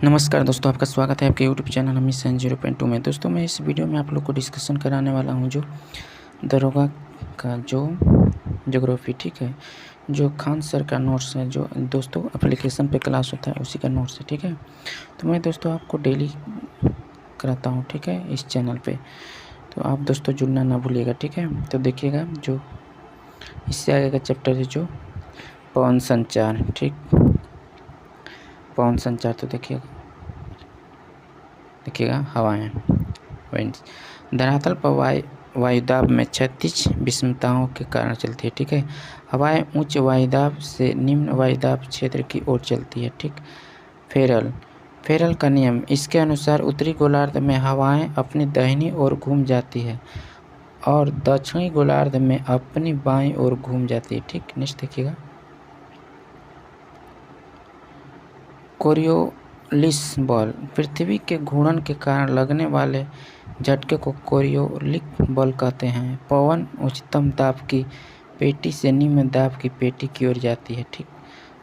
नमस्कार दोस्तों, आपका स्वागत है आपके यूट्यूब चैनल मिशन 0.2 में। दोस्तों मैं इस वीडियो में आप लोग को डिस्कशन कराने वाला हूं जो दरोगा का जो ज्योग्राफी, ठीक है, जो खान सर का नोट्स है, जो दोस्तों एप्लीकेशन पे क्लास होता है उसी का नोट्स है, ठीक है। तो मैं दोस्तों आपको डेली कराता हूं, ठीक है, इस चैनल पे। तो आप दोस्तों जुड़ना ना भूलिएगा, ठीक है। तो देखिएगा जो इससे आगे का चैप्टर है जो पवन संचार, ठीक, पवन संचार। तो देखिएगा हवाएं, विंड्स धरातल पर वायुदाब में क्षैतिज विषमताओं के कारण चलती है, ठीक है। हवाएं उच्च वायुदाब से निम्न वायुदाब क्षेत्र की ओर चलती है, ठीक। फेरल का नियम, इसके अनुसार उत्तरी गोलार्ध में हवाएं अपनी दाहिनी ओर घूम जाती है और दक्षिणी गोलार्ध में अपनी बाईं ओर घूम जाती है, ठीक। नेक्स्ट देखिएगा कोरियोलिस बल, पृथ्वी के घूर्णन के कारण लगने वाले झटके को कोरियोलिक बल कहते हैं। पवन उच्चतम दाब की पेटी से निम्न दाब की पेटी की ओर जाती है, ठीक।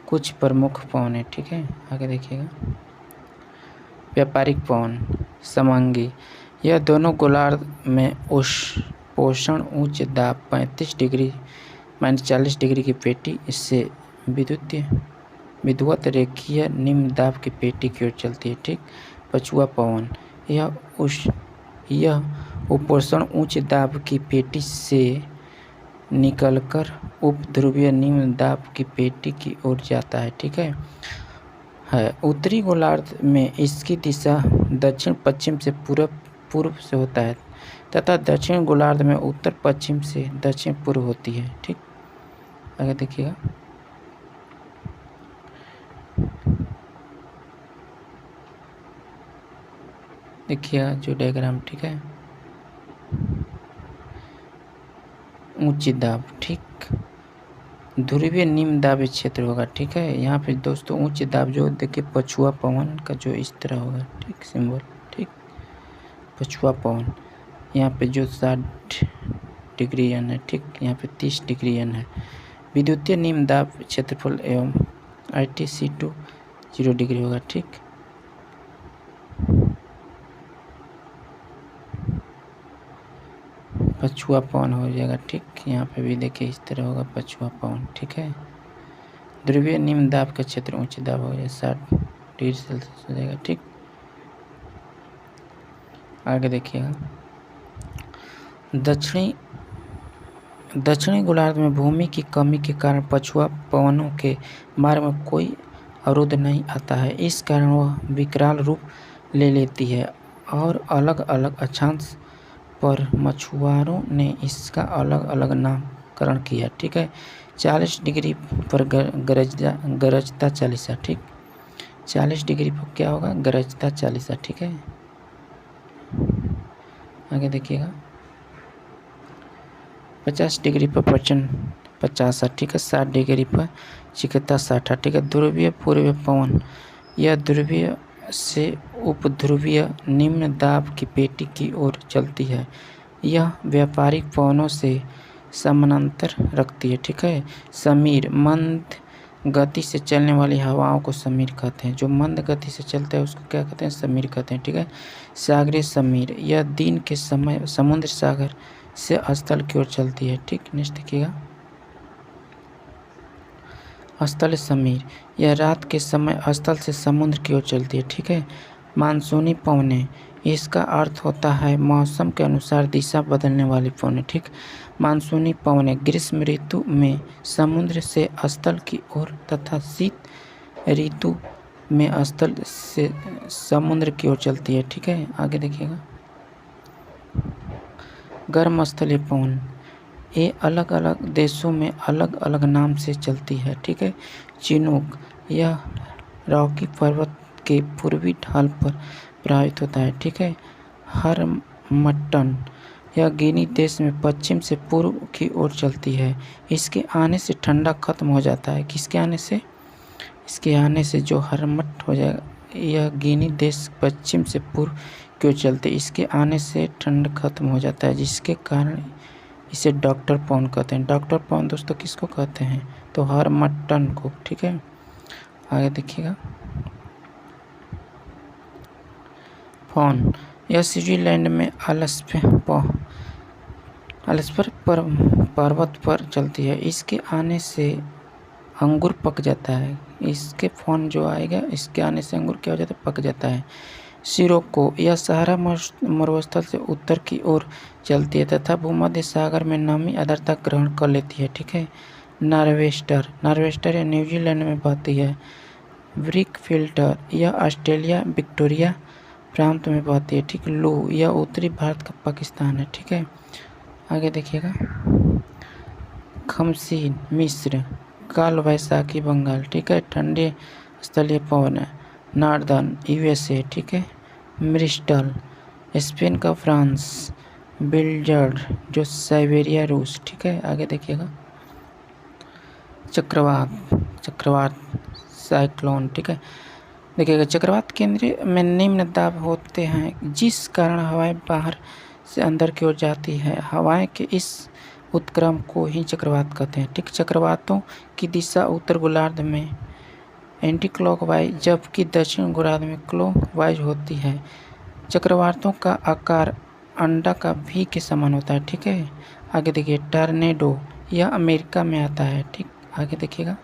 कुछ प्रमुख पवन है, ठीक है। आगे देखिएगा व्यापारिक पवन समांगी, यह दोनों गोलार्ध में पोषण उच्च दाब 35 डिग्री 40 डिग्री की पेटी इससे विद्युत रेखीय निम्न दाब की पेटी की ओर चलती है, ठीक। पछुआ पवन, यह उपोषण उच्च दाब की पेटी से निकलकर उपध्रुवीय निम्न दाब की पेटी की ओर जाता है, ठीक है। उत्तरी गोलार्ध में इसकी दिशा दक्षिण पश्चिम से पूर्व से होता है तथा दक्षिण गोलार्ध में उत्तर पश्चिम से दक्षिण पूर्व होती है, ठीक। आगे देखिएगा जो डायग्राम, ठीक है, उच्च दाब, ठीक, ध्रुवीय निम्न दाबी क्षेत्र होगा, ठीक है। यहाँ पे दोस्तों उच्च दाब जो देखिए पछुआ पवन का जो इस तरह होगा, ठीक, सिंबल, ठीक, पछुआ पवन। यहाँ पे जो 60 डिग्री एन है, ठीक, यहाँ पे 30 डिग्री एन है। विद्युतीय निम्न दाब क्षेत्रफल एवं ITC2 0 डिग्री होगा, ठीक। पछुआ पवन हो जाएगा, ठीक। यहाँ पे भी देखिए इस तरह होगा पछुआ पवन, ठीक है। ध्रुवीय निम्न दाब का क्षेत्र उच्च दाब हो जाएगा 60 डिग्री सेल्सियस हो जाएगा, ठीक। आगे देखिएगा दक्षिणी गोलार्ध में भूमि की कमी के कारण पछुआ पवनों के मार्ग में कोई अवरोध नहीं आता है। इस कारण वह विकराल रूप ले लेती है और अलग अलग अक्षांश पर मछुआरों ने इसका अलग अलग नामकरण किया, ठीक है। 40 डिग्री पर गरजता चालीसा, ठीक, 40 डिग्री पर क्या होगा, गरजता चालीसा, ठीक है। आगे देखिएगा 50 डिग्री पर प्रचंड 50, ठीक है। 60 डिग्री पर चिकित्सा 60, ठीक है। ध्रुवीय पूर्व पवन, यह ध्रुवीय से उपध्रुवीय निम्न दाब की पेटी की ओर चलती है। यह व्यापारिक पवनों से समानांतर रखती है, ठीक है। समीर, मंद गति से चलने वाली हवाओं को समीर कहते हैं। जो मंद गति से चलता है उसको क्या कहते हैं, समीर कहते हैं, ठीक है। सागरीय समीर, यह दिन के समय समुद्र सागर से स्थल की ओर चलती है, ठीक। नेक्स्ट देखिएगा स्थल समीर, यह रात के समय स्थल से समुद्र की ओर चलती है, ठीक है। मानसूनी पवनें, इसका अर्थ होता है मौसम के अनुसार दिशा बदलने वाली पवनें, ठीक। मानसूनी पवनें ग्रीष्म ऋतु में समुद्र से स्थल की ओर तथा शीत ऋतु में स्थल से समुद्र की ओर चलती है, ठीक है। आगे देखिएगा गर्म स्थलीय पवन, ये अलग अलग देशों में अलग अलग नाम से चलती है, ठीक है। चिनूक, यह रॉकी पर्वत के पूर्वी ढाल पर प्रभावित होता है, ठीक है। हरमट्टन, यह गिनी देश में पश्चिम से पूर्व की ओर चलती है। इसके आने से ठंडा खत्म हो जाता है। किसके आने से, इसके आने से जो हरमट हो जाएगा, यह गिनी देश पश्चिम से पूर्व की ओर चलते, इसके आने से ठंड खत्म हो जाता है, जिसके कारण इसे डॉक्टर पवन कहते हैं। डॉक्टर पवन दोस्तों किसको कहते हैं, तो हरमट्टन को, ठीक है। आगे देखिएगा फॉन, यह स्विट्जरलैंड में आल्प्स पर्वत पर चलती है। इसके आने से अंगूर पक जाता है। इसके फॉन जो आएगा, इसके आने से अंगूर क्या हो जाता है, पक जाता है। सिरोको, यह सहारा मरुस्थल से उत्तर की ओर चलती है तथा भूमध्य सागर में नमी आर्द्रता ग्रहण कर लेती है। ठीक है। नार्वेस्टर या न्यूजीलैंड में बहती है। ब्रिक फिल्टर, यह ऑस्ट्रेलिया विक्टोरिया प्रांत में बहती है। ठीक। लू, यह उत्तरी भारत का पाकिस्तान है। ठीक है। आगे देखिएगा। खमसीन मिस्र, काल वैशाखी बंगाल। ठीक है। ठंडे स्थलीय पवन है। Northern USA. ठीक है। मिस्टल स्पेन का फ्रांस। बिल्जर्ड जो साइबेरिया रूस। ठीक है। आगे देखिएगा। चक्रवात साइक्लोन। ठीक है। देखिएगा, चक्रवात केंद्र में निम्न दाब होते हैं जिस कारण हवाएं बाहर से अंदर की ओर जाती है। हवाएं के इस उत्क्रम को ही चक्रवात कहते हैं। ठीक। चक्रवातों की दिशा उत्तर गोलार्ध में एंटी क्लॉकवाइज जबकि दक्षिण गोलार्ध में क्लॉकवाइज होती है। चक्रवातों का आकार अंडा का भी के समान होता है। ठीक है। आगे देखिए। टॉर्नेडो, यह अमेरिका में आता है। ठीक। आगे देखिएगा।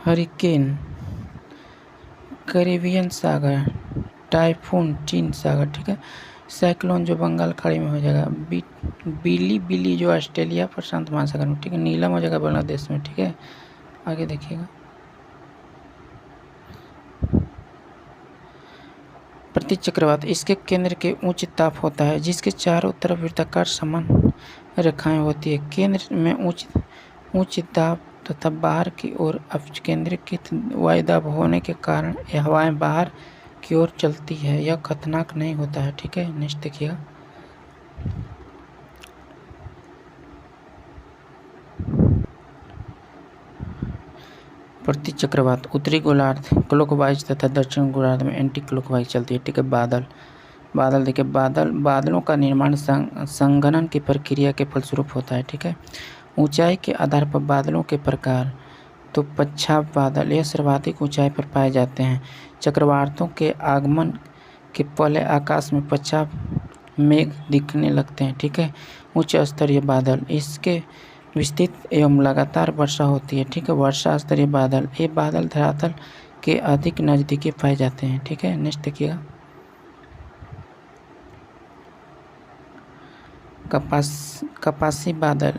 हरिकेन कैरिबियन सागर। टाइफून चीन सागर। ठीक है। साइक्लोन जो बंगाल खाड़ी में हो जाएगा। बिली जो ऑस्ट्रेलिया प्रशांत महासागर में। ठीक है। नीलम हो जाएगा बांग्लादेश में। ठीक है। आगे देखिएगा। प्रतिचक्रवात, इसके केंद्र के उच्च ताप होता है जिसके चारों तरफ वृत्ताकार समान रेखाएं होती है। केंद्र में उच्च दाब तथा बाहर की ओर अपकेंद्रीकृत वायुदाब होने के कारण यह हवाएं बाहर की ओर चलती है। यह खतरनाक नहीं होता है। ठीक है। नेक्स्ट देखिएगा। प्रतिचक्रवात, उत्तरी गोलार्ध क्लॉकवाइज तथा दक्षिण गोलार्ध में एंटी क्लॉकवाइज चलती है। ठीक है। बादल देखिए। बादलों का निर्माण संघनन की प्रक्रिया के फलस्वरूप होता है। ठीक है। ऊंचाई के आधार पर बादलों के प्रकार, तो पच्छाप बादल यह सर्वाधिक ऊंचाई पर पाए जाते हैं। चक्रवातों के आगमन के पहले आकाश में पच्छाप मेघ दिखने लगते हैं। ठीक है। उच्च स्तरीय बादल, इसके विस्तृत एवं लगातार वर्षा होती है। ठीक है। वर्षा स्तरीय बादल, ये बादल धरातल के अधिक नज़दीकी पाए जाते हैं। ठीक है। नेक्स्ट देखिएगा। कपासी बादल,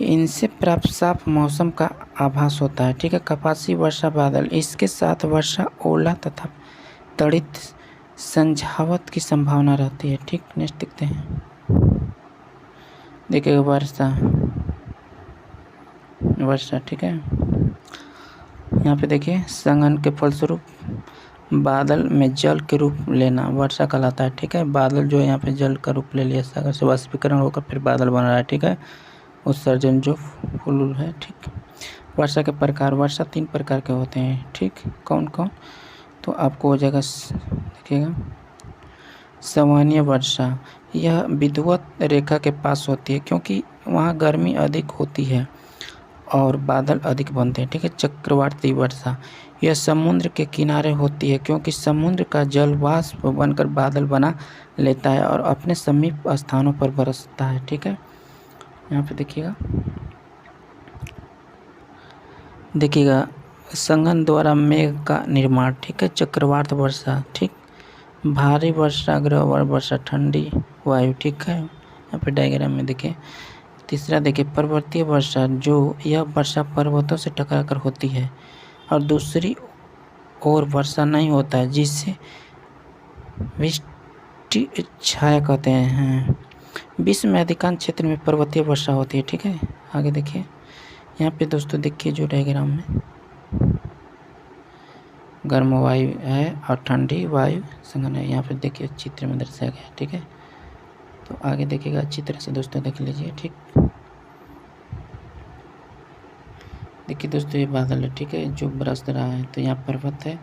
इनसे प्राप्त साफ मौसम का आभास होता है। ठीक है। कपासी वर्षा बादल, इसके साथ वर्षा, ओला तथा त्वरित संझावत की संभावना रहती है। ठीक। नेक्स्ट देखते हैं। देखिएगा वर्षा। ठीक है। यहाँ पे देखिए, संघनन के फलस्वरूप बादल में जल के रूप लेना वर्षा कहलाता है। ठीक है। बादल जो है यहाँ पे जल का रूप ले लिया, सागर से वाष्पीकरण होकर फिर बादल बन रहा है। ठीक है। उत्सर्जन जो फूल है। ठीक। वर्षा के प्रकार, वर्षा 3 प्रकार के होते हैं। ठीक। कौन कौन, तो आपको हो जाएगा, देखिएगा। सामान्य वर्षा, यह विषुवत रेखा के पास होती है क्योंकि वहाँ गर्मी अधिक होती है और बादल अधिक बनते हैं। ठीक है। चक्रवाती वर्षा, यह समुद्र के किनारे होती है क्योंकि समुद्र का जल वाष्प बनकर बादल बना लेता है और अपने समीप स्थानों पर बरसता है। ठीक है। यहाँ पे देखिएगा संघन द्वारा मेघ का निर्माण। ठीक है। चक्रवात वर्षा। ठीक। भारी वर्षा, ग्रहवर वर्षा, ठंडी वायु। ठीक है। यहाँ पे डायग्राम में देखिए। तीसरा देखिए पर्वतीय वर्षा, जो यह वर्षा पर्वतों से टकराकर होती है और दूसरी ओर वर्षा नहीं होता है जिससे वृष्टि छाया कहते हैं। विश्व में अधिकांश क्षेत्र में पर्वतीय वर्षा होती है। ठीक है। आगे देखिए। यहाँ पे दोस्तों देखिए जो डायग्राम में गर्म वायु है और ठंडी वायु संघन है। यहाँ पे देखिए चित्र में दर्शाया गया है। ठीक है। तो आगे देखिएगा अच्छी तरह से दोस्तों देख लीजिए। ठीक। देखिए दोस्तों ये बादल है। ठीक है। जो बरस रहा है, तो यहाँ पर्वत है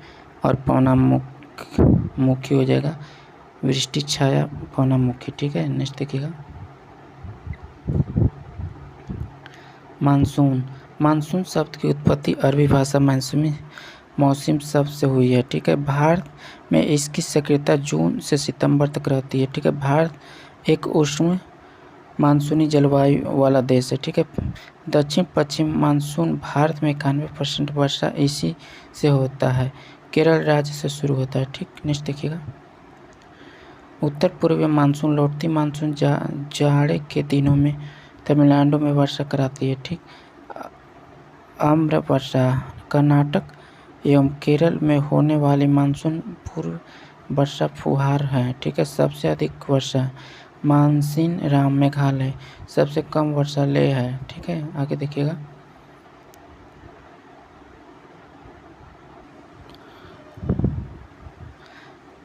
और पवनामुखी हो जाएगा, वृष्टि छाया पवनामुखी। ठीक है। नेक्स्ट देखिएगा। मानसून शब्द की उत्पत्ति अरबी भाषा मौसम सबसे हुई है। ठीक है, भारत में इसकी सक्रियता जून से सितंबर तक रहती है। ठीक है, भारत एक उष्ण मानसूनी जलवायु वाला देश है। ठीक है, दक्षिण पश्चिम मानसून भारत में 91% वर्षा इसी से होता है। केरल राज्य से शुरू होता है। ठीक, नेक्स्ट देखिएगा। उत्तर पूर्वी मानसून लौटती मानसून जाड़े के दिनों में तमिलनाडु में वर्षा कराती है। ठीक, आम्र वर्षा कर्नाटक एवं केरल में होने वाली मानसून पूर्व वर्षा फुहार है। ठीक है, सबसे अधिक वर्षा मानसिन राम मेघालय, सबसे कम वर्षा लेह है। ठीक है, आगे देखिएगा।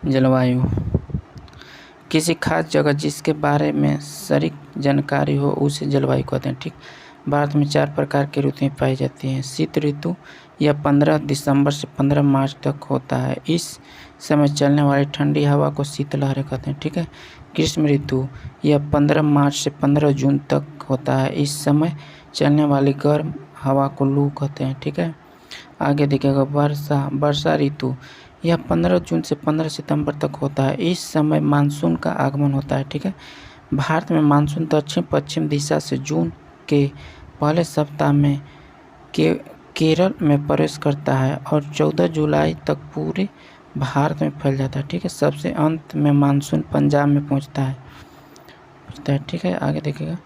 जलवायु किसी खास जगह जिसके बारे में सटीक जानकारी हो उसे जलवायु कहते हैं। ठीक, भारत में 4 प्रकार की ऋतुएं पाई जाती हैं। शीत ऋतु यह 15 दिसंबर से 15 मार्च तक होता है। इस समय चलने वाली ठंडी हवा को शीतलहरें कहते हैं। ठीक है, ग्रीष्म ऋतु यह 15 मार्च से 15 जून तक होता है। इस समय चलने वाली गर्म हवा को लू कहते हैं। ठीक है, आगे देखिएगा। वर्षा ऋतु यह 15 जून से 15 सितंबर तक होता है। इस समय मानसून का आगमन होता है। ठीक है, भारत में मानसून दक्षिण पश्चिम दिशा से जून के पहले सप्ताह में केरल में प्रवेश करता है और 14 जुलाई तक पूरे भारत में फैल जाता है। ठीक है, सबसे अंत में मानसून पंजाब में पहुंचता है। ठीक है, आगे देखिएगा।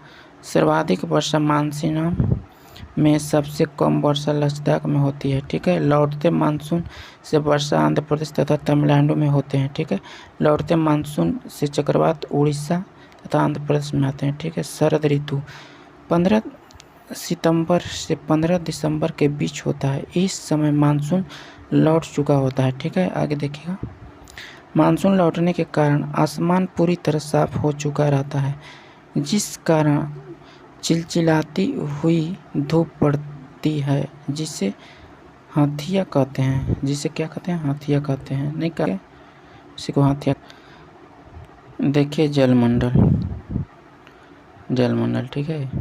सर्वाधिक वर्षा मानसून में सबसे कम वर्षा लद्दाख में होती है। ठीक है, लौटते मानसून से वर्षा आंध्र प्रदेश तथा तमिलनाडु में होते हैं। ठीक है, लौटते मानसून से चक्रवात उड़ीसा तथा आंध्र प्रदेश में आते हैं। ठीक है, शरद ऋतु 15 सितंबर से 15 दिसंबर के बीच होता है। इस समय मानसून लौट चुका होता है। ठीक है, आगे देखिएगा। मानसून लौटने के कारण आसमान पूरी तरह साफ हो चुका रहता है, जिस कारण चिलचिलाती हुई धूप पड़ती है, जिसे हाथिया कहते हैं। जिसे क्या कहते हैं? हाथिया कहते हैं। नहीं कहते इसी को हाथिया। देखिए जलमंडल। ठीक है,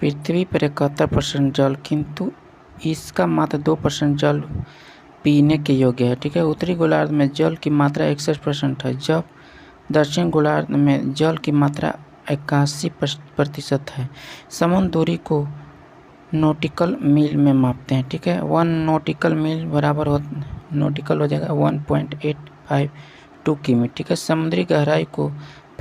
पृथ्वी पर 71% जल, किंतु इसका मात्र 2% जल पीने के योग्य है। ठीक है, उत्तरी गोलार्ध में जल की मात्रा 61% है, जब दक्षिण गोलार्ध में जल की मात्रा 81% है। समुद्र दूरी को नॉटिकल मील में मापते हैं। ठीक है, 1 नॉटिकल मील बराबर नॉटिकल हो जाएगा 1.852 किमी। ठीक है, समुद्री गहराई को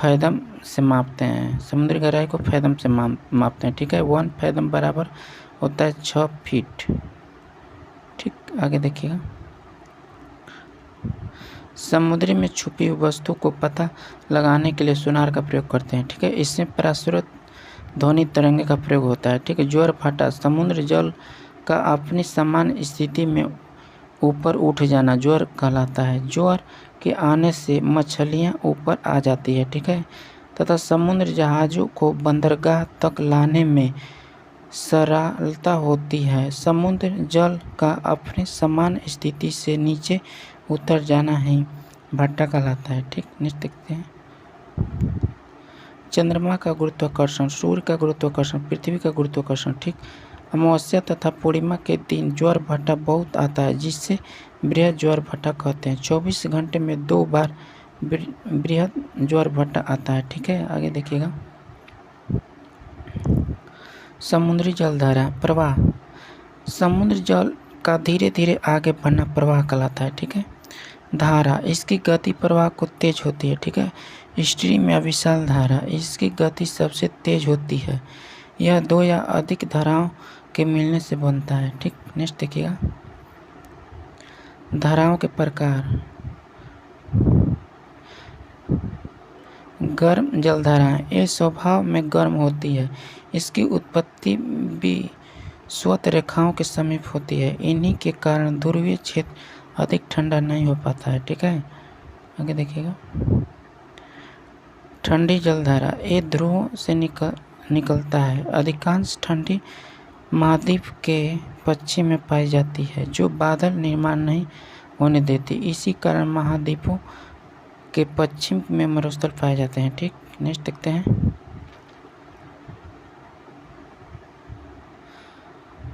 फैदम से मापते हैं। समुद्री गहराई को फैदम से मापते हैं। ठीक है, 1 फैदम बराबर होता है 6 फीट। ठीक, आगे देखिएगा। समुद्र में छुपी हुई वस्तु को पता लगाने के लिए सोनार का प्रयोग करते हैं। ठीक है, इसमें पराश्रुत ध्वनि तरंगे का प्रयोग होता है। ठीक है, ज्वार भाटा समुद्र जल का अपनी सामान्य स्थिति में ऊपर उठ जाना ज्वार कहलाता है। ज्वार के आने से मछलियां ऊपर आ जाती है। ठीक है, तथा समुद्र जहाज़ों को बंदरगाह तक लाने में सरलता होती है। समुद्र जल का अपनी सामान्य स्थिति से नीचे उतर जाना ही भाटा कहलाता है। ठीक, नेक्स्ट देखते हैं। चंद्रमा का गुरुत्वाकर्षण, सूर्य का गुरुत्वाकर्षण, पृथ्वी का गुरुत्वाकर्षण। ठीक, अमावस्या तथा पूर्णिमा के दिन ज्वार भाटा बहुत आता है, जिससे बृहद ज्वार भाटा कहते हैं। 24 घंटे में 2 बार बृहद ज्वार भाटा आता है। ठीक है, आगे देखिएगा। समुद्री जलधारा प्रवाह, समुद्र जल का धीरे धीरे आगे बढ़ना प्रवाह कहलाता है। ठीक है, धारा इसकी गति प्रवाह को तेज होती है। ठीक है, स्ट्रीम या विशाल धारा इसकी गति सबसे तेज होती है। यह 2 या अधिक धाराओं के मिलने से बनता है। ठीक, नेक्स्ट देखिएगा। धाराओं के प्रकार। गर्म जलधाराएं ये स्वभाव में गर्म होती है। इसकी उत्पत्ति विषुवत रेखाओं के समीप होती है। इन्हीं के कारण ध्रुवीय क्षेत्र अधिक ठंडा नहीं हो पाता है। ठीक है, आगे देखिएगा। ठंडी जलधारा ये ध्रुवों से निकलता है। अधिकांश ठंडी महाद्वीप के पश्चिम में पाई जाती है, जो बादल निर्माण नहीं होने देती। इसी कारण महाद्वीपों के पश्चिम में मरुस्थल पाए जाते हैं। ठीक, नेक्स्ट देखते हैं।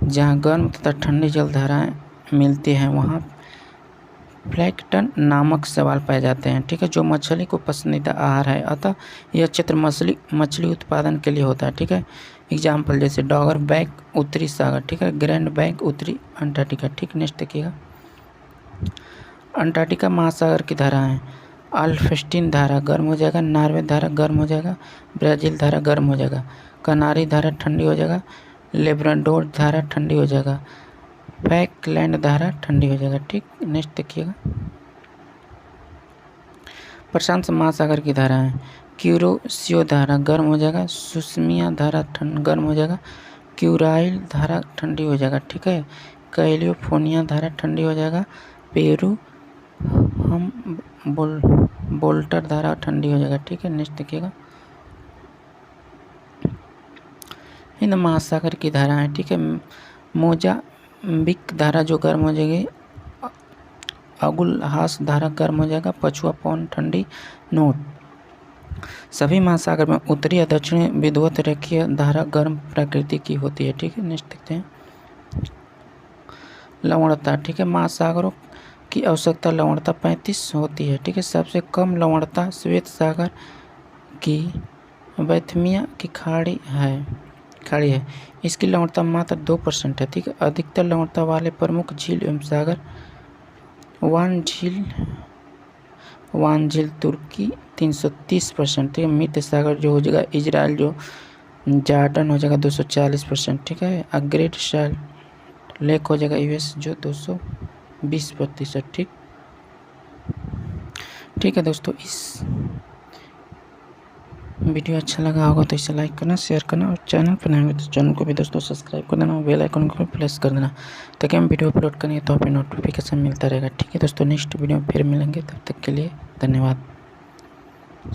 जहाँ गर्म तथा ठंडी जलधाराएं मिलती हैं वहाँ प्लैंकटन नामक शैवाल पाए जाते हैं, ठीक है, जो मछली को पसंदीदा आहार है। अतः यह क्षेत्र मछली उत्पादन के लिए होता है, ठीक है। एग्जाम्पल जैसे डॉगर बैंक उत्तरी सागर, ठीक है, ग्रैंड बैंक उत्तरी अंटार्कटिका, ठीक। नेक्स्ट देखिएगा, अंटार्कटिका महासागर की धाराएं। अल्फ्स्टीन धारा गर्म हो जाएगा, नॉर्वे धारा गर्म हो जाएगा, ब्राज़ील धारा गर्म हो जाएगा, कनारी धारा ठंडी हो जाएगा, लेब्राडोर धारा ठंडी हो जाएगा, फैकलैंड धारा ठंडी हो जाएगा, ठीक। नेक्स्ट देखिएगा, प्रशांत महासागर की धाराएं। क्यूरोसियो धारा गर्म हो जाएगा, सुस्मिया धारा गर्म हो जाएगा, क्यूराइल धारा ठंडी हो जाएगा, ठीक है, कैलिफोर्निया धारा ठंडी हो जाएगा, पेरू हम बोल्टर धारा ठंडी हो जाएगा, ठीक है। नेक्स्ट देखिएगा, हिंद महासागर की धाराएं, ठीक है, मोजाम्बिक धारा जो गर्म हो जाएगी, अगुलहास धारा गर्म हो जाएगा, पछुआ पवन ठंडी। नोट, सभी महासागर में उत्तरी या दक्षिणी विषुवत रेखीय धारा गर्म प्रकृति की होती है, ठीक है। नेक्स्ट देखते हैं, लवणता, ठीक है, महासागरों की आवश्यकता लवणता 35 होती है, ठीक है। सबसे कम लवणता श्वेत सागर की बैथमिया की खाड़ी है, इसकी लवणता मात्र 2% है, ठीक है। अधिकतर लवणता वाले प्रमुख झील एवं सागर वान झील तुर्की 330%, ठीक है। मृत सागर जो हो जाएगा इजराइल जो जॉर्डन हो जाएगा 240%, ठीक है। ग्रेट सॉल्ट लेक हो जाएगा यूएस जो 220%, ठीक है दोस्तों। इस वीडियो अच्छा लगा होगा तो इसे लाइक करना, शेयर करना, और चैनल पर नए हो तो चैनल को भी दोस्तों सब्सक्राइब कर देना, बेल आइकन को भी प्रेस कर देना ताकि हम वीडियो अपलोड करेंगे तो आपको नोटिफिकेशन मिलता रहेगा, ठीक है दोस्तों। नेक्स्ट वीडियो में फिर मिलेंगे, तब तक के लिए धन्यवाद।